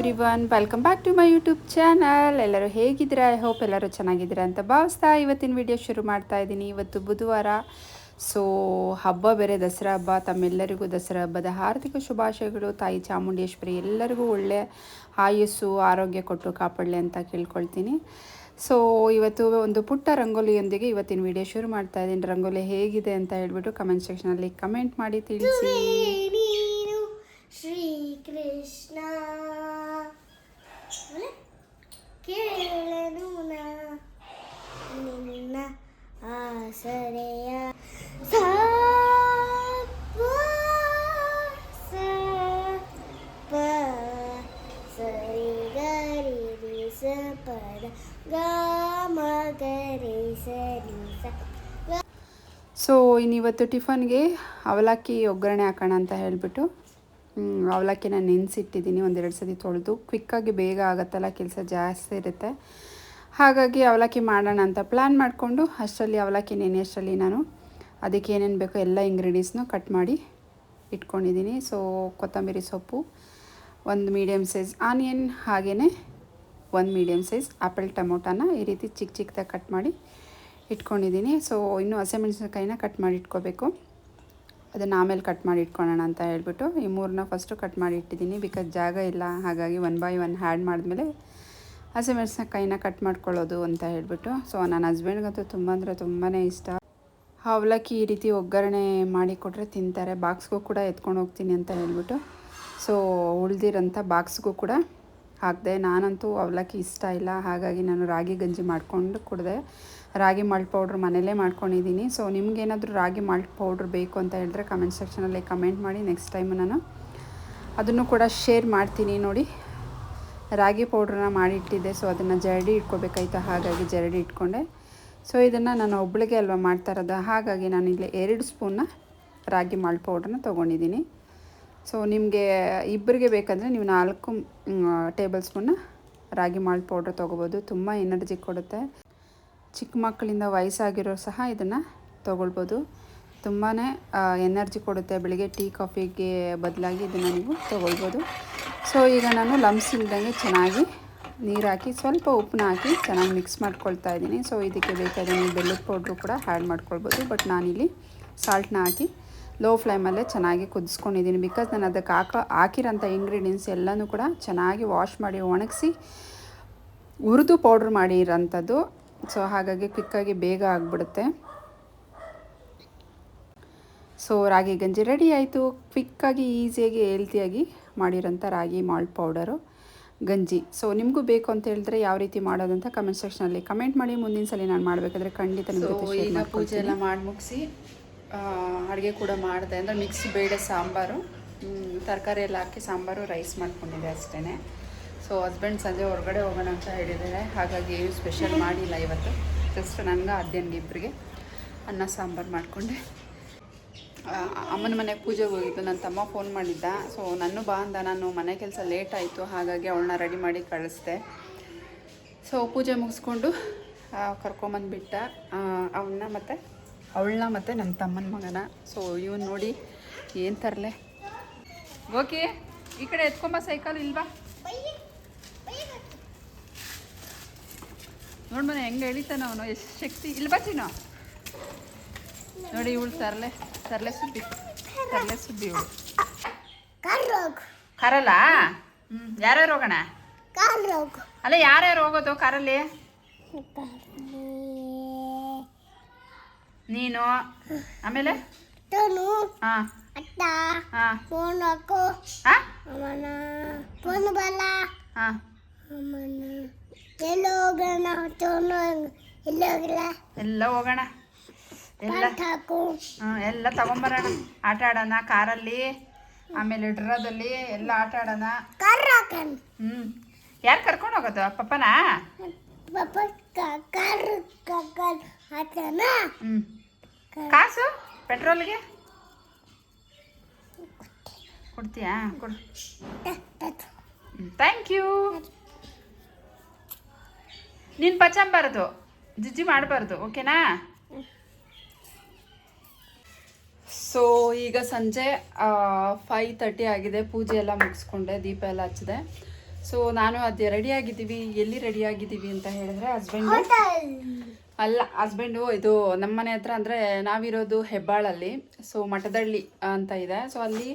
Everyone, welcome back to my YouTube channel. ಎಲ್ಲರೂ ಹೇಗಿದ್ದೀರಾ? I hope ಎಲ್ಲರೂ ಚೆನ್ನಾಗಿದ್ದೀರಾ ಅಂತ ಭಾವಿಸ್ತಾ ಇವತ್ತಿನ ವಿಡಿಯೋ ಶುರು ಮಾಡ್ತಾ ಇದ್ದೀನಿ. ಇವತ್ತು ಬುಧವಾರ, ಸೊ ಹಬ್ಬ ಬೇರೆ, ದಸರಾ ಹಬ್ಬ. ತಮ್ಮೆಲ್ಲರಿಗೂ ದಸರಾ ಹಬ್ಬದ ಹಾರ್ದಿಕ ಶುಭಾಶಯಗಳು. ತಾಯಿ ಚಾಮುಂಡೇಶ್ವರಿ ಎಲ್ಲರಿಗೂ ಒಳ್ಳೆ ಆಯುಸ್ಸು ಆರೋಗ್ಯ ಕೊಟ್ಟು ಕಾಪಾಡಲಿ ಅಂತ ಕೇಳ್ಕೊಳ್ತೀನಿ. ಸೊ ಇವತ್ತು ಒಂದು ಪುಟ್ಟ ರಂಗೋಲಿಯೊಂದಿಗೆ ಇವತ್ತಿನ ವಿಡಿಯೋ ಶುರು ಮಾಡ್ತಾ ಇದ್ದೀನಿ. ರಂಗೋಲಿ ಹೇಗಿದೆ ಅಂತ ಹೇಳ್ಬಿಟ್ಟು ಕಮೆಂಟ್ ಸೆಕ್ಷನಲ್ಲಿ ಕಮೆಂಟ್ ಮಾಡಿ ತಿಳಿಸಿ. ಶ್ರೀ ಕೃಷ್ಣ ಕೇಳನು ನಿನ್ನ ಆಸರೆಯ ಸರಿ ಗರಿ ಸಪದ ಗಾಮ ಗರಿ ಸರಿ ಸ. ಸೊ ಇನ್ನಿವತ್ತು ಟಿಫನ್ಗೆ ಅವಲಕ್ಕಿ ಒಗ್ಗರಣೆ ಹಾಕೋಣ ಅಂತ ಹೇಳಿಬಿಟ್ಟು ಅವಲಕ್ಕಿನ ನೆನೆಸಿಟ್ಟಿದ್ದೀನಿ. ಒಂದೆರಡು ಸತಿ ತೊಳೆದು, ಕ್ವಿಕ್ಕಾಗಿ ಬೇಗ ಆಗುತ್ತಲ್ಲ, ಕೆಲಸ ಜಾಸ್ತಿ ಇರುತ್ತೆ. ಹಾಗಾಗಿ ಅವಲಕ್ಕಿ ಮಾಡೋಣ ಅಂತ ಪ್ಲ್ಯಾನ್ ಮಾಡಿಕೊಂಡು ಅಷ್ಟರಲ್ಲಿ ಅವಲಕ್ಕಿ ನೆನೆಯಷ್ಟರಲ್ಲಿ ನಾನು ಅದಕ್ಕೆ ಏನೇನು ಬೇಕೋ ಎಲ್ಲ ಇಂಗ್ರೀಡಿಯೆಂಟ್ಸ್ನು ಕಟ್ ಮಾಡಿ ಇಟ್ಕೊಂಡಿದ್ದೀನಿ. ಸೊ ಕೊತ್ತಂಬರಿ ಸೊಪ್ಪು, ಒಂದು ಮೀಡಿಯಮ್ ಸೈಜ್ ಆನಿಯನ್, ಹಾಗೆಯೇ ಒಂದು ಮೀಡಿಯಮ್ ಸೈಜ್ ಆ್ಯಪಲ್ ಟೊಮೊಟೊನ ಈ ರೀತಿ ಚಿಕ್ಕ ಚಿಕ್ಕದಾಗಿ ಕಟ್ ಮಾಡಿ ಇಟ್ಕೊಂಡಿದ್ದೀನಿ. ಸೊ ಇನ್ನೂ ಹಸಿಮೆಣಸಿನಕಾಯಿನ ಕಟ್ ಮಾಡಿ ಇಟ್ಕೋಬೇಕು. ಅದನ್ನು ಆಮೇಲೆ ಕಟ್ ಮಾಡಿ ಇಟ್ಕೊಳ್ಳೋಣ ಅಂತ ಹೇಳ್ಬಿಟ್ಟು ಈ ಮೂರನ್ನ ಫಸ್ಟು ಕಟ್ ಮಾಡಿ ಇಟ್ಟಿದ್ದೀನಿ. ಬಿಕಾಸ್ ಜಾಗ ಇಲ್ಲ, ಹಾಗಾಗಿ 1 by 1 ಆ್ಯಡ್ ಮಾಡಿದ್ಮೇಲೆ ಹಸಿಮೆಣಸಿನಕಾಯಿನ ಕಟ್ ಮಾಡ್ಕೊಳ್ಳೋದು ಅಂತ ಹೇಳ್ಬಿಟ್ಟು. ಸೊ ನನ್ನ ಹಸ್ಬೆಂಡ್ಗಂತೂ ತುಂಬ ಅಂದರೆ ತುಂಬಾ ಇಷ್ಟ. ಅವಲಕ್ಕಿ ಈ ರೀತಿ ಒಗ್ಗರಣೆ ಮಾಡಿ ಕೊಟ್ಟರೆ ತಿಂತಾರೆ. ಬಾಕ್ಸ್ಗೂ ಕೂಡ ಎತ್ಕೊಂಡು ಹೋಗ್ತೀನಿ ಅಂತ ಹೇಳ್ಬಿಟ್ಟು ಸೊ ಉಳ್ದಿರೋಂಥ ಬಾಕ್ಸ್ಗೂ ಕೂಡ ಹಾಕಿದೆ. ನಾನಂತೂ ಅವಲಕ್ಕಿ ಇಷ್ಟ ಇಲ್ಲ, ಹಾಗಾಗಿ ನಾನು ರಾಗಿ ಗಂಜಿ ಮಾಡಿಕೊಂಡು ಕುಡಿದೆ. ರಾಗಿ ಮಾಲ್ಟ್ ಪೌಡ್ರ್ ಮನೆಯಲ್ಲೇ ಮಾಡ್ಕೊಂಡಿದ್ದೀನಿ. ಸೊ ನಿಮಗೇನಾದರೂ ರಾಗಿ ಮಾಲ್ಟ್ ಪೌಡ್ರ್ ಬೇಕು ಅಂತ ಹೇಳಿದ್ರೆ ಕಮೆಂಟ್ ಸೆಕ್ಷನಲ್ಲಿ ಕಮೆಂಟ್ ಮಾಡಿ. ನೆಕ್ಸ್ಟ್ ಟೈಮ್ ನಾನು ಅದನ್ನು ಕೂಡ ಶೇರ್ ಮಾಡ್ತೀನಿ. ನೋಡಿ, ರಾಗಿ ಪೌಡ್ರನ್ನ ಮಾಡಿಟ್ಟಿದ್ದೆ. ಸೊ ಅದನ್ನು ಜರಡಿ ಇಟ್ಕೋಬೇಕಾಯ್ತು, ಹಾಗಾಗಿ ಜರಡಿ ಇಟ್ಕೊಂಡೆ. ಸೊ ಇದನ್ನು ನಾನು ಒಬ್ಬಳಿಗೆ ಅಲ್ವಾ ಮಾಡ್ತಾ ಇರೋದು, ಹಾಗಾಗಿ ನಾನು ಇಲ್ಲಿ 2 ಸ್ಪೂನ್ನ ರಾಗಿ ಮಾಲ್ಟ್ ಪೌಡ್ರನ್ನ ತೊಗೊಂಡಿದ್ದೀನಿ. ಸೊ ನಿಮಗೆ ಇಬ್ಬರಿಗೆ ಬೇಕಂದರೆ ನೀವು 4 ಟೇಬಲ್ ಸ್ಪೂನ್ನ ರಾಗಿ ಮಾಲ್ಟ್ ಪೌಡ್ರ್ ತೊಗೋಬೋದು. ತುಂಬ ಎನರ್ಜಿ ಕೊಡುತ್ತೆ. ಚಿಕ್ಕ ಮಕ್ಕಳಿಂದ ವಯಸ್ಸಾಗಿರೋರು ಸಹ ಇದನ್ನು ತೊಗೊಳ್ಬೋದು. ತುಂಬಾ ಎನರ್ಜಿ ಕೊಡುತ್ತೆ. ಬೆಳಿಗ್ಗೆ ಟೀ ಕಾಫಿಗೆ ಬದಲಾಗಿ ಇದನ್ನು ನೀವು ತೊಗೊಳ್ಬೋದು. ಸೊ ಈಗ ನಾನು ಲಮ್ಸ್ ಇಲ್ದಂಗೆ ಚೆನ್ನಾಗಿ ನೀರು ಹಾಕಿ ಸ್ವಲ್ಪ ಉಪ್ಪನ್ನ ಹಾಕಿ ಚೆನ್ನಾಗಿ ಮಿಕ್ಸ್ ಮಾಡ್ಕೊಳ್ತಾ ಇದ್ದೀನಿ. ಸೊ ಇದಕ್ಕೆ ಬೇಕಾದ ನೀವು ಬೆಲ್ಲದ ಪೌಡ್ರು ಕೂಡ ಆ್ಯಡ್ ಮಾಡ್ಕೊಳ್ಬೋದು. ಬಟ್ ನಾನಿಲ್ಲಿ ಸಾಲ್ಟ್ನ ಹಾಕಿ ಲೋ ಫ್ಲೇಮಲ್ಲೇ ಚೆನ್ನಾಗಿ ಕುದಿಸ್ಕೊಂಡಿದ್ದೀನಿ. ಬಿಕಾಸ್ ನಾನು ಅದಕ್ಕೆ ಹಾಕಿರೋಂಥ ಇಂಗ್ರೀಡಿಯೆಂಟ್ಸ್ ಎಲ್ಲನೂ ಕೂಡ ಚೆನ್ನಾಗಿ ವಾಶ್ ಮಾಡಿ ಒಣಗಿಸಿ ಹುರಿದು ಪೌಡ್ರ್ ಮಾಡಿ ಇರೋಂಥದ್ದು. ಸೊ ಹಾಗಾಗಿ ಕ್ವಿಕ್ಕಾಗಿ ಬೇಗ ಆಗಿಬಿಡುತ್ತೆ. ಸೊ ರಾಗಿ ಗಂಜಿ ರೆಡಿ ಆಯಿತು. ಕ್ವಿಕ್ಕಾಗಿ ಈಸಿಯಾಗಿ ಹೆಲ್ತಿಯಾಗಿ ಮಾಡಿರೋಂಥ ರಾಗಿ ಮಾಲ್ಟ್ ಪೌಡರು ಗಂಜಿ. ಸೊ ನಿಮಗೂ ಬೇಕು ಅಂತ ಹೇಳಿದ್ರೆ ಯಾವ ರೀತಿ ಮಾಡೋದಂತ ಕಮೆಂಟ್ ಸೆಕ್ಷನಲ್ಲಿ ಕಮೆಂಟ್ ಮಾಡಿ. ಮುಂದಿನ ಸಲ ನಾನು ಮಾಡಬೇಕಾದ್ರೆ ಖಂಡಿತ ನಿಮ್ಮ ಜೊತೆ ಶೇರ್ ಮಾಡ್ತೀನಿ. ಪೂಜೆ ಎಲ್ಲ ಮಾಡಿ ಮುಗಿಸಿ ಅಡುಗೆ ಕೂಡ ಮಾಡಿದೆ. ಅಂದರೆ ಮಿಕ್ಸ್ ಬೇಳೆ ಸಾಂಬಾರು, ತರಕಾರಿ ಎಲ್ಲ ಹಾಕಿ ಸಾಂಬಾರು, ರೈಸ್ ಮಾಡ್ಕೊಂಡಿದ್ದೆ ಅಷ್ಟೇ. ಸೊ ಹಸ್ಬೆಂಡ್ ಸಂಜೆ ಹೊರಗಡೆ ಹೋಗೋಣ ಅಂತ ಹೇಳಿದ್ದಾರೆ, ಹಾಗಾಗಿ ಏನು ಸ್ಪೆಷಲ್ ಮಾಡಿಲ್ಲ ಇವತ್ತು. ಜಸ್ಟ್ ನನಗೆ ಅದೇನಿಗೆ ಇಬ್ಬರಿಗೆ ಅನ್ನ ಸಾಂಬಾರು ಮಾಡಿಕೊಂಡೆ. ಅಮ್ಮನ ಮನೆಗೆ ಪೂಜೆಗೆ ಹೋಗಿದ್ದು. ನನ್ನ ತಮ್ಮ ಫೋನ್ ಮಾಡಿದ್ದ. ಸೊ ನಾನು ಬಾ ಅಂದ, ನಾನು ಮನೆ ಕೆಲಸ ಲೇಟ್ ಆಯಿತು, ಹಾಗಾಗಿ ಅವಳನ್ನ ರೆಡಿ ಮಾಡಿ ಕಳಿಸ್ದೆ. ಸೊ ಪೂಜೆ ಮುಗಿಸ್ಕೊಂಡು ಕರ್ಕೊಂಬಂದುಬಿಟ್ಟ ಅವಳನ್ನ ಮತ್ತು ನನ್ನ ತಮ್ಮನ ಮಗನ. ಸೊ ಇವನು ನೋಡಿ ಏನು ತರಲೆ. ಓಕೆ, ಈ ಕಡೆ ಎತ್ಕೊಂಬ, ಸೈಕಲ್ ಇಲ್ವಾ ನೋಡಿ ಮನೆ ಹೆಂಗೆ ಎಳಿತಾನ ಅವನು, ಎಷ್ಟು ಶಕ್ತಿ. ಇಲ್ಲಿ ಬಚ್ಚಿನೋ ನೋಡಿ, ಇವಳು ತರಲೆ ಸುದ್ದಿ ಇವಳು. ಕಾರಲ್ಲ? ಯಾರ್ಯಾರು ಹೋಗೋಣ? ಅಲ್ಲ ಯಾರ್ಯಾರು ಹೋಗೋದು ಕಾರಲ್ಲಿ? ನೀನು, ಆಮೇಲೆ ಹಾಂ ಹಾಂ ಹಾಂ ಎಲ್ಲ ಹೋಗೋಣ, ಎಲ್ಲ ತಗೊಂಬರೋಣ, ಆಟ ಆಡೋಣ ಕಾರಲ್ಲಿ, ಆಮೇಲೆ ಡ್ರದಲ್ಲಿ ಎಲ್ಲ ಆಟ ಆಡೋಣ. ಯಾರು ಕರ್ಕೊಂಡು ಹೋಗೋದು? ಪಪ್ಪನಾ? ಕಾಸು ಪೆಟ್ರೋಲ್ಗೆ ಕೊಡ್ತೀಯಾ? ಕೊಡು. Thank you. ನೀನು ಪಚಂಬಾರ್ದು, ಜಿಜ್ಜಿ ಮಾಡಬಾರ್ದು, ಓಕೆನಾ? ಸೊ ಈಗ ಸಂಜೆ 5:30 ಆಗಿದೆ. ಪೂಜೆ ಎಲ್ಲ ಮುಗಿಸ್ಕೊಂಡೆ, ದೀಪ ಎಲ್ಲ ಹಚ್ಚಿದೆ. ಸೊ ನಾನು ಅದೇ ರೆಡಿಯಾಗಿದ್ದೀವಿ. ಎಲ್ಲಿ ರೆಡಿಯಾಗಿದ್ದೀವಿ ಅಂತ ಹೇಳಿದ್ರೆ ಹಸ್ಬೆಂಡು ಇದು ನಮ್ಮ ಮನೆ ಹತ್ರ ಅಂದರೆ ನಾವಿರೋದು ಹೆಬ್ಬಾಳಲ್ಲಿ. ಸೊ ಮಠದಳ್ಳಿ ಅಂತ ಇದೆ. ಸೊ ಅಲ್ಲಿ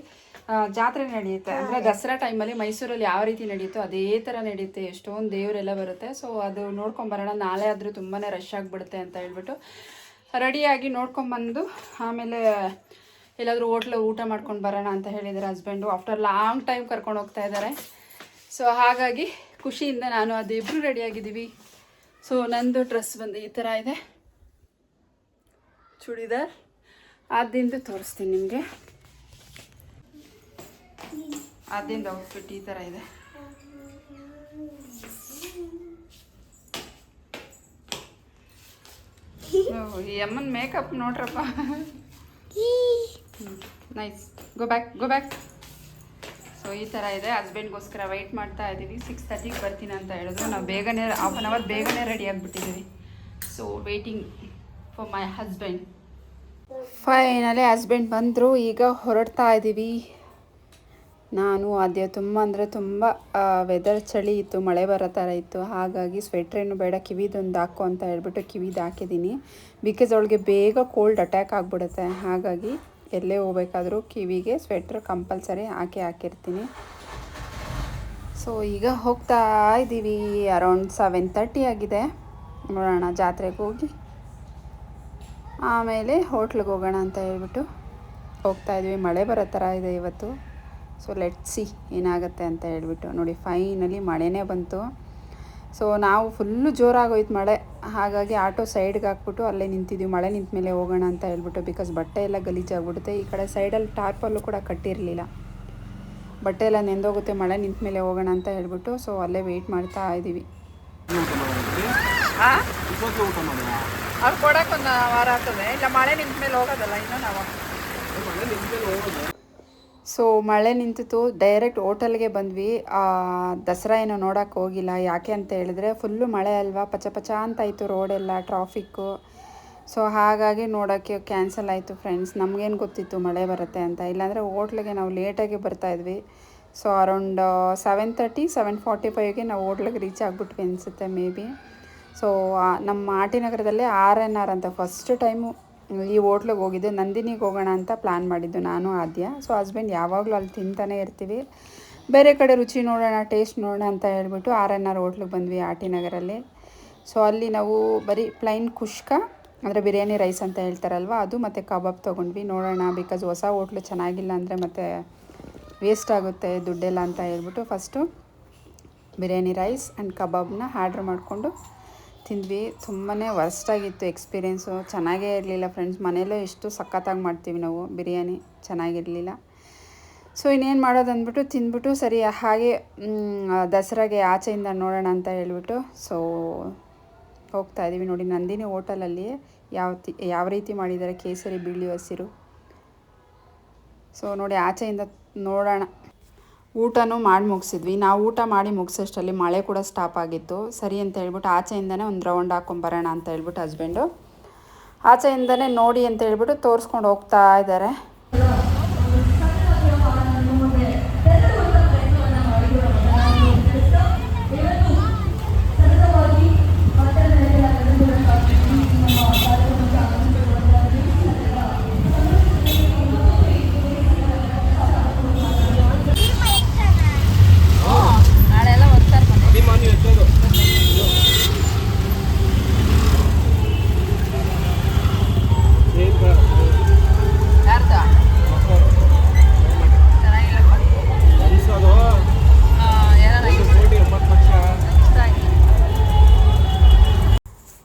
ಜಾತ್ರೆ ನಡೆಯುತ್ತೆ. ಅಂದರೆ ದಸರಾ ಟೈಮಲ್ಲಿ ಮೈಸೂರಲ್ಲಿ ಯಾವ ರೀತಿ ನಡೆಯುತ್ತೋ ಅದೇ ಥರ ನಡೆಯುತ್ತೆ. ಎಷ್ಟೊಂದು ದೇವರೆಲ್ಲ ಬರುತ್ತೆ. ಸೊ ಅದು ನೋಡ್ಕೊಂಬರೋಣ. ನಾಳೆ ಆದರೂ ತುಂಬಾ ರಶ್ ಆಗಿಬಿಡುತ್ತೆ ಅಂತ ಹೇಳ್ಬಿಟ್ಟು ರೆಡಿಯಾಗಿ ನೋಡ್ಕೊಂಬಂದು ಆಮೇಲೆ ಎಲ್ಲಾದರೂ ಊಟ ಮಾಡ್ಕೊಂಡು ಬರೋಣ ಅಂತ ಹೇಳಿದ್ದಾರೆ ಹಸ್ಬೆಂಡು. ಆಫ್ಟರ್ ಲಾಂಗ್ ಟೈಮ್ ಕರ್ಕೊಂಡು ಹೋಗ್ತಾ ಇದ್ದಾರೆ. ಸೊ ಹಾಗಾಗಿ ಖುಷಿಯಿಂದ ನಾನು ಅದಿಬ್ಬರು ರೆಡಿಯಾಗಿದ್ದೀವಿ. ಸೊ ನಂದು ಡ್ರೆಸ್ ಬಂದು ಈ ಥರ ಇದೆ, ಚೂಡಿದಾರ್. ಆದ್ದರಿಂದ ತೋರಿಸ್ತೀನಿ ನಿಮಗೆ. ಆದ್ದರಿಂದ ಔಟ್ಫಿಟ್ ಈ ಥರ ಇದೆ. ಈ ಅಮ್ಮನ ಮೇಕಪ್ ನೋಡ್ರಪ್ಪ. ನೈಸ್. Go back. ಸೊ ಈ ಥರ ಇದೆ. ಹಸ್ಬೆಂಡ್ಗೋಸ್ಕರ ವೆಯ್ಟ್ ಮಾಡ್ತಾ ಇದ್ದೀವಿ. 6:30ಗೆ ಬರ್ತೀನಿ ಅಂತ ಹೇಳಿದ್ರು. ನಾವು ಬೇಗನೆ ಹಾಫ್ ಆನ್ ಅವರ್ ಬೇಗನೆ ರೆಡಿ ಆಗಿಬಿಟ್ಟಿದ್ದೀವಿ. So waiting for my husband. Finally husband ಬಂದರು. ಈಗ ಹೊರಡ್ತಾ ಇದ್ದೀವಿ. ನಾನು ಅದೇ ತುಂಬ ಅಂದರೆ ತುಂಬ ವೆದರ್ ಚಳಿ ಇತ್ತು, ಮಳೆ ಬರೋ ಥರ ಇತ್ತು. ಹಾಗಾಗಿ ಸ್ವೆಟ್ರೇನು ಬೇಡ, ಕಿವಿದೊಂದು ಹಾಕೋ ಅಂತ ಹೇಳ್ಬಿಟ್ಟು ಕಿವಿದು ಹಾಕಿದ್ದೀನಿ. ಬಿಕಾಸ್ ಅವಳಿಗೆ ಬೇಗ ಕೋಲ್ಡ್ ಅಟ್ಯಾಕ್ ಆಗಿಬಿಡುತ್ತೆ. ಹಾಗಾಗಿ ಎಲ್ಲೇ ಹೋಗ್ಬೇಕಾದ್ರೂ ಕಿವಿಗೆ ಸ್ವೆಟ್ರ್ ಕಂಪಲ್ಸರಿ ಹಾಕಿರ್ತೀನಿ. ಸೊ ಈಗ ಹೋಗ್ತಾ ಇದ್ದೀವಿ. ಅರೌಂಡ್ 7:30 ಆಗಿದೆ. ನೋಡೋಣ, ಜಾತ್ರೆಗೆ ಹೋಗಿ ಆಮೇಲೆ ಹೋಟ್ಲಿಗೆ ಹೋಗೋಣ ಅಂತ ಹೇಳ್ಬಿಟ್ಟು ಹೋಗ್ತಾ ಇದ್ವಿ. ಮಳೆ ಬರೋ ಥರ ಇದೆ ಇವತ್ತು. ಸೊ ಲೆಟ್ಸ್ ಸಿ ಏನಾಗುತ್ತೆ ಅಂತ ಹೇಳ್ಬಿಟ್ಟು. ನೋಡಿ, ಫೈನಲಿ ಮಳೆನೇ ಬಂತು. ಸೊ ನಾವು ಫುಲ್ಲು ಜೋರಾಗೋಯ್ತು ಮಳೆ. ಹಾಗಾಗಿ ಆಟೋ ಸೈಡ್ಗೆ ಹಾಕ್ಬಿಟ್ಟು ಅಲ್ಲೇ ನಿಂತಿದ್ವಿ. ಮಳೆ ನಿಂತ ಮೇಲೆ ಹೋಗೋಣ ಅಂತ ಹೇಳ್ಬಿಟ್ಟು. ಬಿಕಾಸ್ ಬಟ್ಟೆ ಎಲ್ಲ ಗಲೀಜಾಗ್ಬಿಡುತ್ತೆ. ಈ ಕಡೆ ಸೈಡಲ್ಲಿ ಟಾರ್ಪಲ್ಲೂ ಕೂಡ ಕಟ್ಟಿರಲಿಲ್ಲ. ಬಟ್ಟೆ ಎಲ್ಲ ನೆಂದೋಗುತ್ತೆ, ಮಳೆ ನಿಂತ ಮೇಲೆ ಹೋಗೋಣ ಅಂತ ಹೇಳ್ಬಿಟ್ಟು. ಸೊ ಅಲ್ಲೇ ವೆಯ್ಟ್ ಮಾಡ್ತಾ ಇದ್ದೀವಿ. ಅವ್ರು ಕೊಡೋಕೆ ಒಂದು ವಾರ ಆಗ್ತದೆ. ಇಲ್ಲ ಮಳೆ ನಿಂತ ಮೇಲೆ ಹೋಗೋದಲ್ಲ ಇನ್ನೂ ನಾವು. ಸೊ ಮಳೆ ನಿಂತಿತು, ಡೈರೆಕ್ಟ್ ಹೋಟೆಲ್ಗೆ ಬಂದ್ವಿ. ದಸರಾ ಏನೋ ನೋಡೋಕ್ಕೆ ಹೋಗಿಲ್ಲ. ಯಾಕೆ ಅಂತ ಹೇಳಿದ್ರೆ ಫುಲ್ಲು ಮಳೆ ಅಲ್ವಾ, ಪಚ ಅಂತ ಆಯಿತು ರೋಡೆಲ್ಲ, ಟ್ರಾಫಿಕ್ಕು. ಸೊ ಹಾಗಾಗಿ ನೋಡೋಕ್ಕೆ ಕ್ಯಾನ್ಸಲ್ ಆಯಿತು ಫ್ರೆಂಡ್ಸ್. ನಮಗೇನು ಗೊತ್ತಿತ್ತು ಮಳೆ ಬರುತ್ತೆ ಅಂತ. ಇಲ್ಲಾಂದರೆ ಹೋಟ್ಲಿಗೆ ನಾವು ಲೇಟಾಗಿ ಬರ್ತಾಯಿದ್ವಿ. ಸೊ ಅರೌಂಡ್ 7:30 7:45ಗೆ ನಾವು ಹೋಟ್ಲಿಗೆ ರೀಚ್ ಆಗಿಬಿಟ್ವಿ ಅನಿಸುತ್ತೆ ಮೇ ಬಿ. ಸೊ ನಮ್ಮ ಆಟಿನಗರದಲ್ಲೇ RNR ಅಂತ ಫಸ್ಟ್ ಟೈಮು ಈ ಹೋಟ್ಲಿಗೆ ಹೋಗಿದ್ದು. ನಂದಿನಿಗೆ ಹೋಗೋಣ ಅಂತ ಪ್ಲ್ಯಾನ್ ಮಾಡಿದ್ದು ನಾನು ಆದ್ಯ. ಸೊ ಹಸ್ಬೆಂಡ್ ಯಾವಾಗಲೂ ಅಲ್ಲಿ ತಿಂತಾನೆ ಇರ್ತೀವಿ. ಬೇರೆ ಕಡೆ ರುಚಿ ನೋಡೋಣ, ಟೇಸ್ಟ್ ನೋಡೋಣ ಅಂತ ಹೇಳ್ಬಿಟ್ಟು RNR ಹೋಟ್ಲಿಗೆ ಬಂದ್ವಿ ಆಟಿನಗರಲ್ಲಿ. ಸೊ ಅಲ್ಲಿ ನಾವು ಬರೀ ಪ್ಲೈನ್ ಕುಷ್ಕ ಅಂದರೆ ಬಿರಿಯಾನಿ ರೈಸ್ ಅಂತ ಹೇಳ್ತಾರಲ್ವ, ಅದು ಮತ್ತು ಕಬಾಬ್ ತೊಗೊಂಡ್ವಿ. ನೋಡೋಣ, ಬಿಕಾಸ್ ಹೊಸ ಹೋಟ್ಲು ಚೆನ್ನಾಗಿಲ್ಲ ಅಂದರೆ ಮತ್ತೆ ವೇಸ್ಟ್ ಆಗುತ್ತೆ ದುಡ್ಡೆಲ್ಲ ಅಂತ ಹೇಳ್ಬಿಟ್ಟು ಫಸ್ಟು ಬಿರಿಯಾನಿ ರೈಸ್ ಆ್ಯಂಡ್ ಕಬಾಬ್ನ ಆರ್ಡ್ರ್ ಮಾಡಿಕೊಂಡು ತಿಂದ್ವಿ. ತುಂಬಾ ವರ್ಸ್ಟಾಗಿತ್ತು ಎಕ್ಸ್ಪೀರಿಯೆನ್ಸು. ಚೆನ್ನಾಗೇ ಇರಲಿಲ್ಲ ಫ್ರೆಂಡ್ಸ್. ಮನೆಯಲ್ಲೇ ಎಷ್ಟು ಸಖತ್ತಾಗಿ ಮಾಡ್ತೀವಿ ನಾವು ಬಿರಿಯಾನಿ, ಚೆನ್ನಾಗಿರಲಿಲ್ಲ. ಸೊ ಇನ್ನೇನು ಮಾಡೋದು ಅಂದ್ಬಿಟ್ಟು ತಿಂದ್ಬಿಟ್ಟು ಸರಿ ಹಾಗೆ ದಸರಾಗೆ ಆಚೆಯಿಂದ ನೋಡೋಣ ಅಂತ ಹೇಳ್ಬಿಟ್ಟು ಸೊ ಹೋಗ್ತಾ ಇದ್ದೀವಿ. ನೋಡಿ, ನಂದಿನಿ ಹೋಟೆಲಲ್ಲಿ ಯಾವ ರೀತಿ ಮಾಡಿದ್ದಾರೆ, ಕೇಸರಿ ಬಿಳಿ ಹಸಿರು. ಸೊ ನೋಡಿ, ಆಚೆಯಿಂದ ನೋಡೋಣ. ಊಟನೂ ಮಾಡಿ ಮುಗಿಸಿದ್ವಿ. ನಾವು ಊಟ ಮಾಡಿ ಮುಗಿಸೋಷ್ಟರಲ್ಲಿ ಮಳೆ ಕೂಡ ಸ್ಟಾಪ್ ಆಗಿತ್ತು. ಸರಿ ಅಂತ ಹೇಳ್ಬಿಟ್ಟು ಆಚೆಯಿಂದನೇ ಒಂದು ರೌಂಡ್ ಹಾಕ್ಕೊಂಬರೋಣ ಅಂತ ಹೇಳ್ಬಿಟ್ಟು ಹಸ್ಬೆಂಡು ಆಚೆಯಿಂದನೇ ನೋಡಿ ಅಂತ ಹೇಳ್ಬಿಟ್ಟು ತೋರಿಸ್ಕೊಂಡು ಹೋಗ್ತಾ ಇದ್ದಾರೆ.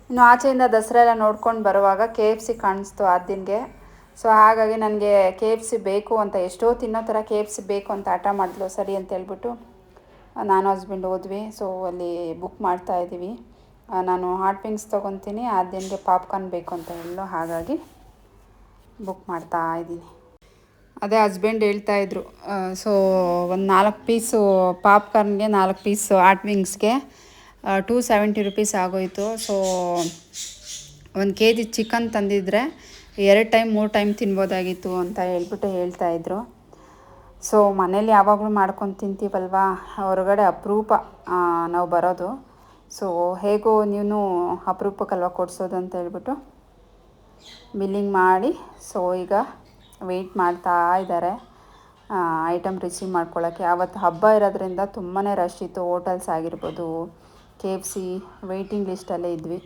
ಇನ್ನು ಆಚೆಯಿಂದ ದಸರಾ ಎಲ್ಲ ನೋಡ್ಕೊಂಡು ಬರುವಾಗ KFC ಕಾಣಿಸ್ತು ಆದ್ಯನ್ಗೆ. ಸೊ ಹಾಗಾಗಿ ನನಗೆ KFC ಬೇಕು ಅಂತ, ಎಷ್ಟೋ ತಿನ್ನೋ ಥರ KFC ಬೇಕು ಅಂತ ಹಠ ಮಾಡಿದ್ಲು. ಸರಿ ಅಂತ ಹೇಳ್ಬಿಟ್ಟು ನಾನು ಹಸ್ಬೆಂಡ್ ಹೋದ್ವಿ. ಸೊ ಅಲ್ಲಿ ಬುಕ್ ಮಾಡ್ತಾ ಇದ್ದೀವಿ. ನಾನು ಹಾಟ್ ವಿಂಗ್ಸ್ ತೊಗೊತೀನಿ, ಆದ್ಯನ್ಗೆ ಪಾಪ್ಕಾರ್ನ್ ಬೇಕು ಅಂತ ಹೇಳಲು, ಹಾಗಾಗಿ ಬುಕ್ ಮಾಡ್ತಾ ಇದ್ದೀನಿ. ಅದೇ ಹಸ್ಬೆಂಡ್ ಹೇಳ್ತಾಯಿದ್ರು. ಸೊ ಒಂದು 4 ಪೀಸು ಪಾಪ್ಕಾರ್ನ್ಗೆ 4 ಪೀಸು ಹಾಟ್ ವಿಂಗ್ಸ್ಗೆ 270 rupees ಆಗೋಯಿತು. ಸೊ 1 kg ಚಿಕನ್ ತಂದಿದ್ರೆ 2 ಟೈಮ್ 3 ಟೈಮ್ ತಿನ್ಬೋದಾಗಿತ್ತು ಅಂತ ಹೇಳ್ಬಿಟ್ಟು ಹೇಳ್ತಾಯಿದ್ರು. ಸೊ ಮನೇಲಿ ಯಾವಾಗಲೂ ಮಾಡ್ಕೊಂಡು ತಿಂತೀವಲ್ವ, ಹೊರಗಡೆ ಅಪರೂಪ ನಾವು ಬರೋದು. ಸೊ ಹೇಗೋ ನೀವು ಅಪರೂಪಕ್ಕಲ್ವ ಕೊಡಿಸೋದು ಅಂತ ಹೇಳ್ಬಿಟ್ಟು ಬಿಲ್ಲಿಂಗ್ ಮಾಡಿ, ಸೊ ಈಗ ವೆಯ್ಟ್ ಮಾಡ್ತಾ ಇದ್ದಾರೆ ಐಟಮ್ ರಿಸೀವ್ ಮಾಡ್ಕೊಳ್ಳೋಕ್ಕೆ. ಆವತ್ತು ಹಬ್ಬ ಇರೋದ್ರಿಂದ ತುಂಬಾ ರಶ್ ಇತ್ತು. ಹೋಟೆಲ್ಸ್ ಆಗಿರ್ಬೋದು, KFC ವೆಯ್ಟಿಂಗ್ ಲಿಸ್ಟಲ್ಲೇ ಇದ್ವಿ.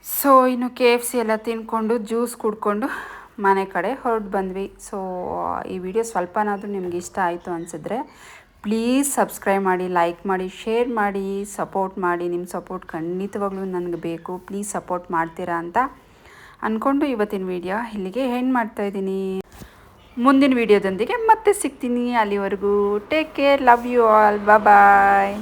ಸೊ ಇನ್ನು KFC ಎಲ್ಲ ತಿಂದ್ಕೊಂಡು ಜ್ಯೂಸ್ ಕುಡ್ಕೊಂಡು ಮನೆ ಕಡೆ ಹೊರಟು ಬಂದ್ವಿ. ಸೊ ಈ ವಿಡಿಯೋ ಸ್ವಲ್ಪನಾದರೂ ನಿಮ್ಗೆ ಇಷ್ಟ ಆಯಿತು ಅನಿಸಿದ್ರೆ ಪ್ಲೀಸ್ ಸಬ್ಸ್ಕ್ರೈಬ್ ಮಾಡಿ, ಲೈಕ್ ಮಾಡಿ, ಶೇರ್ ಮಾಡಿ, ಸಪೋರ್ಟ್ ಮಾಡಿ. ನಿಮ್ಮ ಸಪೋರ್ಟ್ ಖಂಡಿತವಾಗ್ಲೂ ನನಗೆ ಬೇಕು. ಪ್ಲೀಸ್ ಸಪೋರ್ಟ್ ಮಾಡ್ತೀರಾ ಅಂತ ಅಂದ್ಕೊಂಡು ಇವತ್ತಿನ ವಿಡಿಯೋ ಇಲ್ಲಿಗೆ ಎಂಡ್ ಮಾಡ್ತಾಯಿದ್ದೀನಿ. ಮುಂದಿನ ವಿಡಿಯೋದೊಂದಿಗೆ ಮತ್ತೆ ಸಿಗ್ತೀನಿ. ಅಲ್ಲಿವರೆಗೂ take care, love you all, bye.